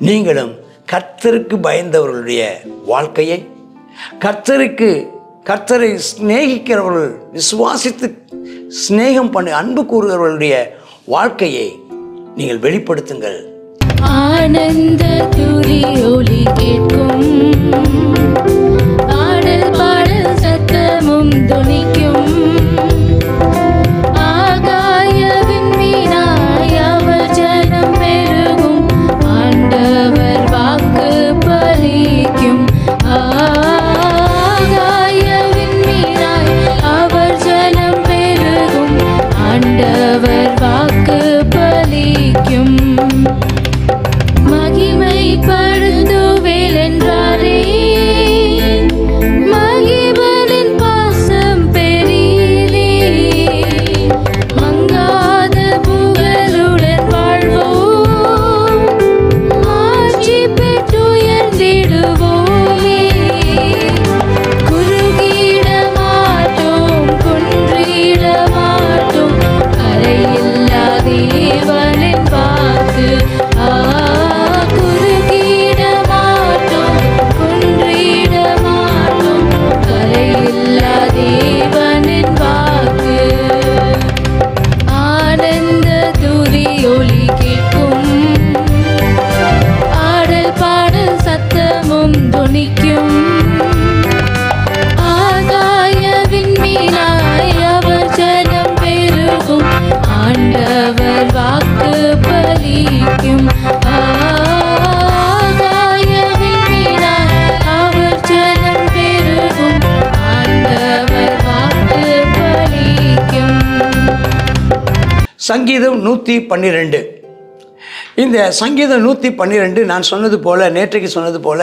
நீங்களும் கர்த்தருக்கு பயந்தவர்களுடைய வாழ்க்கையை, கர்த்தரை சிநேகிக்கிறவர்கள், விசுவாசித்து சிநேகம் பண்ணி அன்பு கூறுகிறவர்களுடைய வாழ்க்கையை நீங்கள் வெளிப்படுத்துங்கள். ஆனந்த துதி ஒலி கேட்கும், ஆடல் பாடல் சத்தமும் துணிக்கும். ஆகாய விண்மீனாய் அவர் ஜனம் பெருகும், ஆண்டவர் வாக்கு பலிக்கும். ஆகாய விண்மீனாய் அவர் ஜனம் பெருகும், ஆண்டவர் வாக்கு பலிக்கும். மகிமை படுத்துவேல் என்றாரே, மகிமனின் பாசம் பெரிதே. மங்காத புகழுடன் வாழ்வோம், ஆட்சி பெற்றுயர்ந்திடுவோமே. குறுகிட மாட்டோம், குன்றிட மாட்டோம், கரையில்லா தேவனின் வாக்கு. குறுகிட மாட்டோம், குன்றிட மாட்டோம், கரையில்லா தேவனின் வாக்கு. ஆனந்த துதி ஒலி கேட்கும், ஆடல் பாடல் சத்தமும் துணிக்கும். ஆகாய விண்மீனாய் அவர் ஜனம் பெருகும், ஆண்டவர் வாக்கு பலிக்கும். ஆகாய விண்மீனாய் அவர் ஜனம் பெருகும், ஆண்டவர் வாக்கு பலிக்கும். சங்கீதம் 112. இந்த சங்கீதம் 112 நான் சொன்னது போல, நேற்றைக்கு சொன்னது போல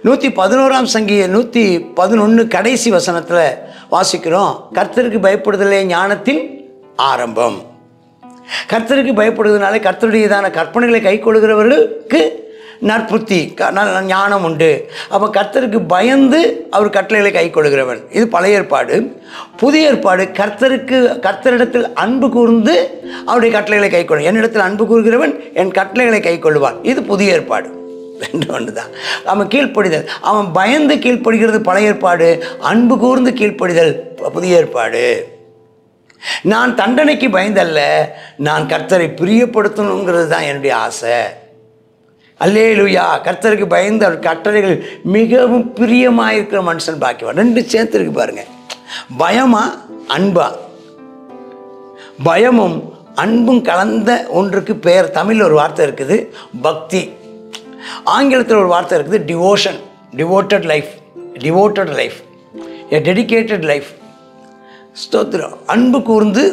111ஆம் சங்கீதம் 111 கடைசி வசனத்தில் வாசிக்கிறோம். கர்த்தருக்கு பயப்படுதலே ஞானத்தின் ஆரம்பம். கர்த்தருக்கு பயப்படுவதனால கர்த்தருடையதான கற்பனைகளை கை கொள்கிறவர்களுக்கு நற்புத்தி, ஞானம் உண்டு. அப்போ கர்த்தருக்கு பயந்து அவர் கட்டளைகளை கை கொள்கிறவன். இது பழைய ஏற்பாடு. புதிய ஏற்பாடு, கர்த்தரிடத்தில் அன்பு கூர்ந்து அவருடைய கட்டளைகளை கை கொள்ளும். என்னிடத்தில் அன்பு கூறுகிறவன் என் கட்டளைகளை கை கொள்வான். இது புதிய ஏற்பாடு. ரெண்டு ஒன்று தான். அவன் கீழ்ப்படிதல், அவன் பயந்து கீழ்ப்படுகிறது பழைய ஏற்பாடு, அன்பு கூர்ந்து கீழ்ப்படிதல் புதிய ஏற்பாடு. நான் தண்டனைக்கு பயந்தல்ல, நான் கர்த்தரை பிரியப்படுத்தணுங்கிறது தான் என்னுடைய ஆசை. அல்லேலூயா. கர்த்தருக்கு பயந்து அவர் கட்டளைகள் மிகவும் பிரியமாயிருக்கிற மனுஷன் பாக்கியவான். ரெண்டு சேர்த்துருக்கு பாருங்க. பயமா அன்பா? பயமும் அன்பும் கலந்த ஒன்றுக்கு பெயர் தமிழில் ஒரு வார்த்தை இருக்குது, பக்தி. ஆங்கிலத்தில் ஒரு வார்த்தை இருக்குது, டிவோஷன். டிவோட்டட் லைஃப், எ டெடிகேட்டட் லைஃப். ஸ்தோத்திரம். அன்பு கூர்ந்து,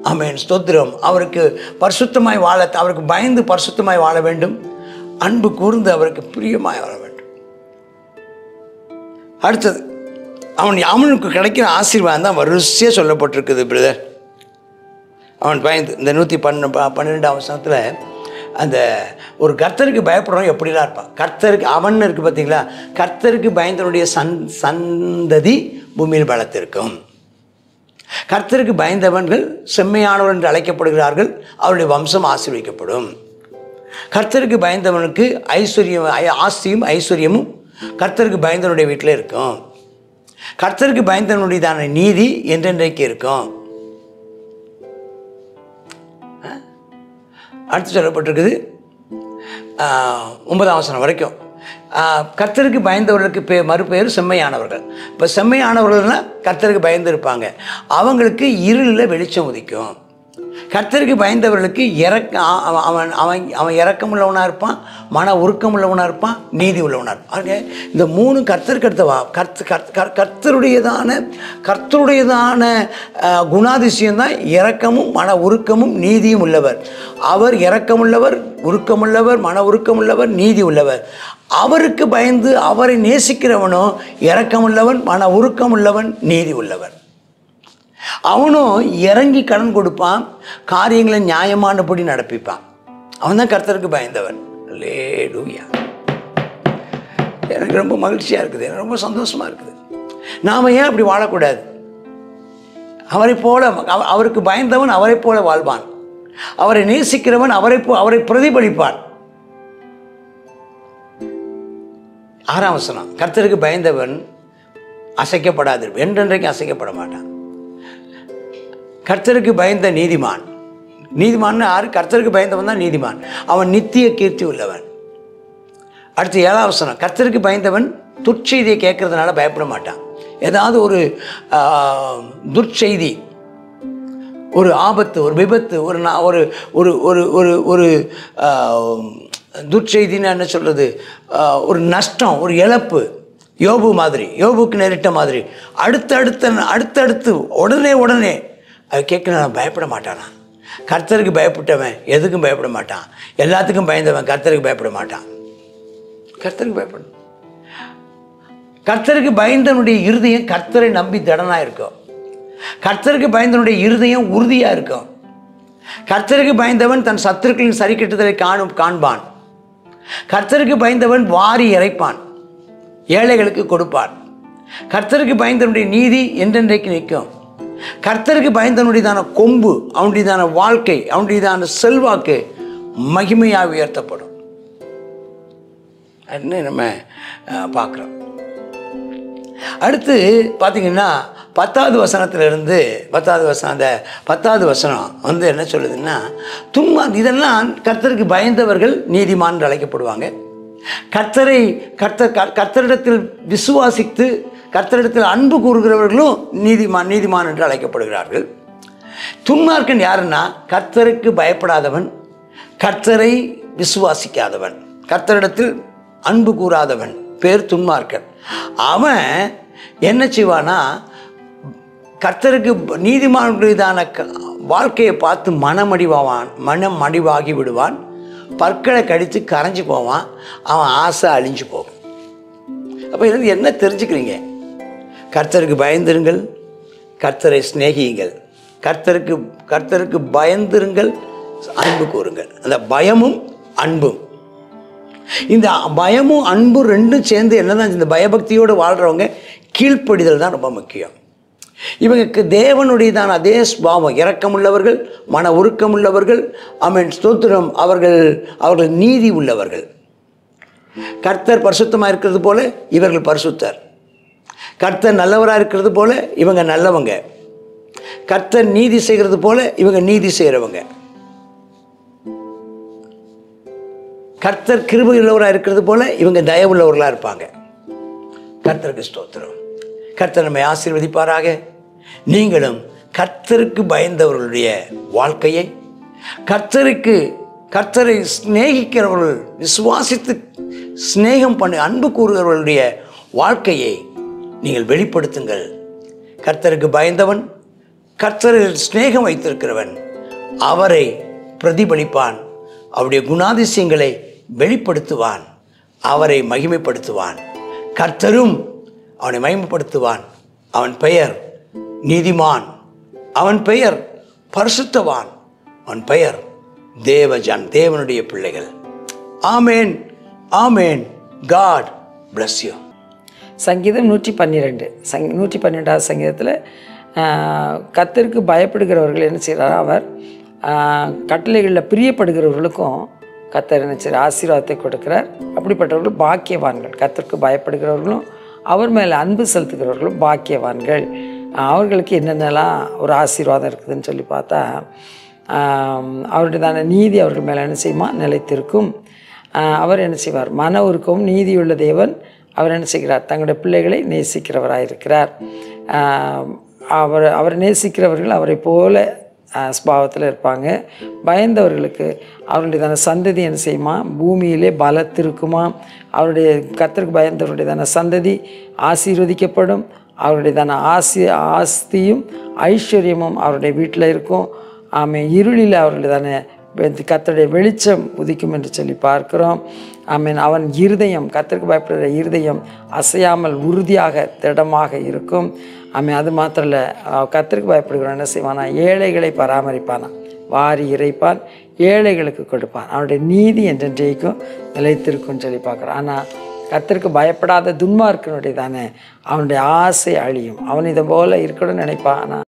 ஆமென், ஸ்தோத்திரம். அவருக்கு பரிசுத்தமாய் வாழ, அவருக்கு பயந்து பரிசுத்தமாய் வாழ வேண்டும். அன்பு கூர்ந்து அவருக்கு பிரியமாய் வாழ வேண்டும். அடுத்தது அவனுக்கு கிடைக்கிற ஆசீர்வாதம் தான் வரிசையாக சொல்லப்பட்டிருக்குது பிரதர். அவன் பயந்து இந்த 112ஆம் வசனத்தில் அந்த ஒரு கர்த்தருக்கு பயப்படுறவன் எப்படிலாம் இருப்பான். கர்த்தருக்கு அவன் இருக்குது பார்த்தீங்களா, கர்த்தருக்கு பயந்தவனுடைய சந்ததி பூமியில் பலத்திருக்கும். கர்த்தருக்கு பயந்தவன்கள் செம்மையானவர் என்று அழைக்கப்படுகிறார்கள், அவருடைய வம்சம் ஆசீர்வதிக்கப்படும். கர்த்தருக்கு பயந்தவனுக்கு ஆஸ்தியும் ஐஸ்வர்யமும் கர்த்தருக்கு பயந்தவனுடைய வீட்டில் இருக்கும். கர்த்தருக்கு பயந்தவனுடையதான நீதி என்றென்றைக்கு இருக்கும். அடுத்து சொல்லப்பட்டிருக்குது 9ஆம் வசனம் வரைக்கும். கர்த்தருக்கு பயந்தவர்களுக்கு மறுபெயர் செம்மையானவர்கள். இப்போ செம்மையானவர்கள்னால் கர்த்தருக்கு பயந்து இருப்பாங்க. அவங்களுக்கு இருளில் வெளிச்சம் உதிக்கும். கர்த்தருக்கு பயந்தவர்களுக்கு அவன் இரக்கம் உள்ளவனாக இருப்பான், மன உருக்கம் உள்ளவனாக இருப்பான், நீதி உள்ளவனாக இருப்பான். இந்த மூணு கர்த்தருக்கு கர்த்தருடையதான குணாதிசயம்தான் இரக்கமும் மன உருக்கமும் நீதியும் உள்ளவர். அவர் இரக்கமுள்ளவர், உருக்கமுள்ளவர், மன உருக்கமுள்ளவர், நீதி உள்ளவர். அவருக்கு பயந்து அவரை நேசிக்கிறவனோ இரக்கமுள்ளவன், மன உருக்கமுள்ளவன், நீதி உள்ளவன். அவனும் இறங்கி கடன் கொடுப்பான், காரியங்களை நியாயமானபடி நடப்பிப்பான். அவன் தான் கர்த்தருக்கு பயந்தவன். அல்லேலூயா. எனக்கு ரொம்ப மகிழ்ச்சியாக இருக்குது, எனக்கு ரொம்ப சந்தோஷமாக இருக்குது. நாம் ஏன் அப்படி வாழக்கூடாது? அவரை போல, அவருக்கு பயந்தவன் அவரை போல வாழ்வான். அவரை நேசிக்கிறவன் அவரை பிரதிபலிப்பான். 6ஆம் வசனம், கர்த்தருக்கு பயந்தவன் அசைக்கப்படாது, என்றென்றைக்கும் அசைக்கப்பட மாட்டான். கர்த்தருக்கு பயந்த நீதிமான், நீதிமான் யாரு? கர்த்தருக்கு பயந்தவன் தான் நீதிமான், அவன் நித்திய கீர்த்தி உள்ளவன். அடுத்து 7ஆம் வசனம், கர்த்தருக்கு பயந்தவன் துர்ச்செய்தியை கேட்கறதுனால பயப்பட மாட்டான். ஏதாவது ஒரு துர்ச்செய்தி, ஒரு ஆபத்து, ஒரு விபத்து, ஒரு ஒரு ஒரு ஒரு ஒரு துர்ச்செய்தின்னு என்ன சொல்கிறது, ஒரு நஷ்டம், ஒரு இழப்பு, யோபு மாதிரி, யோபுக்கு நேரிட்ட மாதிரி அடுத்தடுத்து உடனே அது கேட்க நான் பயப்பட மாட்டானா? கர்த்தருக்கு பயப்பட்டவன் எதுக்கும் பயப்பட மாட்டான். எல்லாத்துக்கும் பயந்தவன் கர்த்தருக்கு பயப்பட மாட்டான். கர்த்தருக்கு பயப்படும். கர்த்தருக்கு பயந்தனுடைய இருதயம் கர்த்தரை நம்பி திடனாக இருக்கும். கர்த்தருக்கு பயந்தனுடைய இருதயம் உறுதியாக இருக்கும். கர்த்தருக்கு பயந்தவன் தன் சத்துருக்களின் சரி கெட்டுதலை காண்பான். கர்த்தருக்கு பயந்தவன் வாரி இறைப்பான், ஏழைகளுக்கு கொடுப்பான். கர்த்தருக்கு பயந்தனுடைய நீதி என்றென்றைக்கு நிற்கும். கர்த்தருக்கு பயந்தனுடையதான கொம்பு, அவனுடையதான வாழ்க்கை, அவனுடையதான செல்வாக்கு மகிமையாக உயர்த்தப்படும். நம்ம பார்க்குறோம். அடுத்து பார்த்தீங்கன்னா 10வது வசனத்திலிருந்து 10வது வசனம், அந்த 10வது வசனம் வந்து என்ன சொல்லுதுன்னா, இதெல்லாம் கர்த்தருக்கு பயந்தவர்கள் நீதிமான் என்று அழைக்கப்படுவாங்க. கர்த்தரிடத்தில் விசுவாசித்து கர்த்தரிடத்தில் அன்பு கூறுகிறவர்களும் நீதிமான் என்று அழைக்கப்படுகிறார்கள். துன்மார்க்கன் யாருன்னா, கர்த்தருக்கு பயப்படாதவன், கர்த்தரை விசுவாசிக்காதவன், கர்த்தரிடத்தில் அன்பு கூறாதவன் பேர் துன்மார்க்கன். அவன் என்ன செய்வானா, கர்த்தருக்கு நீதிமானுடையதான வாழ்க்கையை பார்த்து மனம் அடிவாகி விடுவான், பற்களை கடித்து கரைஞ்சி போவான், அவன் ஆசை அழிஞ்சு போகும். அப்போ இது என்ன தெரிஞ்சுக்கிறீங்க? கர்த்தருக்கு பயந்திருங்கள், கர்த்தரை சிநேகியுங்கள், கர்த்தருக்கு பயந்திருங்கள், அன்பு கூறுங்கள். அந்த பயமும் அன்பும், இந்த பயமும் அன்பும் ரெண்டும் சேர்ந்து என்னதான், இந்த பயபக்தியோடு வாழ்கிறவங்க கீழ்ப்படிதல் தான் ரொம்ப முக்கியம். இவங்களுக்கு தேவனுடையதான அதே சுபாவம், இரக்கமுள்ளவர்கள், மன உருக்கமுள்ளவர்கள், ஸ்தோத்திரம், அவர்கள் நீதி உள்ளவர்கள். கர்த்தர் பரிசுத்தமாக இருக்கிறது போல இவர்கள் பரிசுத்தர். கர்த்தர் நல்லவராக இருக்கிறது போல இவங்க நல்லவங்க. கர்த்தர் நீதி செய்கிறது போல இவங்க நீதி செய்கிறவங்க. கர்த்தர் கிருபை உள்ளவராக இருக்கிறது போல இவங்க தயவுள்ளவர்களாக இருப்பாங்க. கர்த்தருக்கு ஸ்தோத்திரம். கர்த்தர் நம்மை ஆசீர்வதிப்பாராக. நீங்களும் கர்த்தருக்கு பயந்தவர்களுடைய வாழ்க்கையை, கர்த்தரை சிநேகிக்கிறவர்கள், விசுவாசித்து சிநேகம் பண்ணி அன்பு கூறுகிறவர்களுடைய வாழ்க்கையை நீங்கள் வெளிப்படுத்துங்கள். கர்த்தருக்கு பயந்தவன், கர்த்தரில் சிநேகம் வைத்திருக்கிறவன் அவரை பிரதிபலிப்பான், அவருடைய குணாதிசயங்களை வெளிப்படுத்துவான், அவரை மகிமைப்படுத்துவான். கர்த்தரும் அவனை மகிமைப்படுத்துவான். அவன் பெயர் நீதிமான், அவன் பெயர் பரிசுத்தவான், அவன் பெயர் தேவனுடைய பிள்ளைகள். ஆமேன், ஆமேன். God bless you. சங்கீதம் 112 112வது சங்கீதத்தில் கர்த்தருக்கு பயப்படுகிறவர்கள் என்ன செய்கிறார், அவர் கட்டளைகளில் பிரியப்படுகிறவர்களுக்கும் கர்த்தர் என்ன செய்கிறார், ஆசீர்வாதத்தை கொடுக்கிறார். அப்படிப்பட்டவர்கள் பாக்கியவான்கள். கர்த்தருக்கு பயப்படுகிறவர்களும் அவர் மேலே அன்பு செலுத்துகிறவர்களும் பாக்கியவான்கள். அவர்களுக்கு என்னென்னலாம் ஒரு ஆசீர்வாதம் இருக்குதுன்னு சொல்லி பார்த்தா, அவருடையதான நீதி அவர்கள் மேலே என்ன செய்யுமா, நிலைத்திருக்கும். அவர் என்ன செய்வார், மன உருக்கவும் நீதியுள்ள தேவன். அவர் என்ன செய்கிறார், தங்களுடைய பிள்ளைகளை நேசிக்கிறவராக இருக்கிறார். அவர் நேசிக்கிறவர்கள் அவரை போல ஸ்பாவத்தில் இருப்பாங்க. பயந்தவர்களுக்கு அவருடையதான சந்ததி என்ன செய்யுமா, பூமியிலே பலத்திருக்குமா. அவருடைய கர்த்தருக்கு பயந்தவருடையதான சந்ததி ஆசீர்வதிக்கப்படும். அவருடையதான ஆஸ்தியும் ஐஸ்வர்யமும் அவருடைய வீட்டில் இருக்கும். இருளில் அவருடையதான கர்த்தருடைய வெளிச்சம் உதிக்கும் என்று சொல்லி பார்க்கிறோம். அவன் இருதயம், கர்த்தருக்கு பயப்படுகிற இருதயம் அசையாமல் உறுதியாக திடமாக இருக்கும். அது மாத்திரம் இல்லை, கர்த்தருக்கு பயப்படுகிறவன் என்ன செய்வானா, ஏழைகளை பராமரிப்பானா, வாரி இறைப்பான், ஏழைகளுக்கு கொடுப்பான். அவனுடைய நீதி என்றென்றைக்கும் நிலைத்திருக்கும்னு சொல்லி பார்க்குறான். ஆனால் கர்த்தருக்கு பயப்படாத துன்மார்க்கனுடைய தானே அவனுடைய ஆசை அழியும். அவன் இதை போல் இருக்கணும்னு நினைப்பான். ஆனால்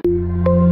ஆமென்.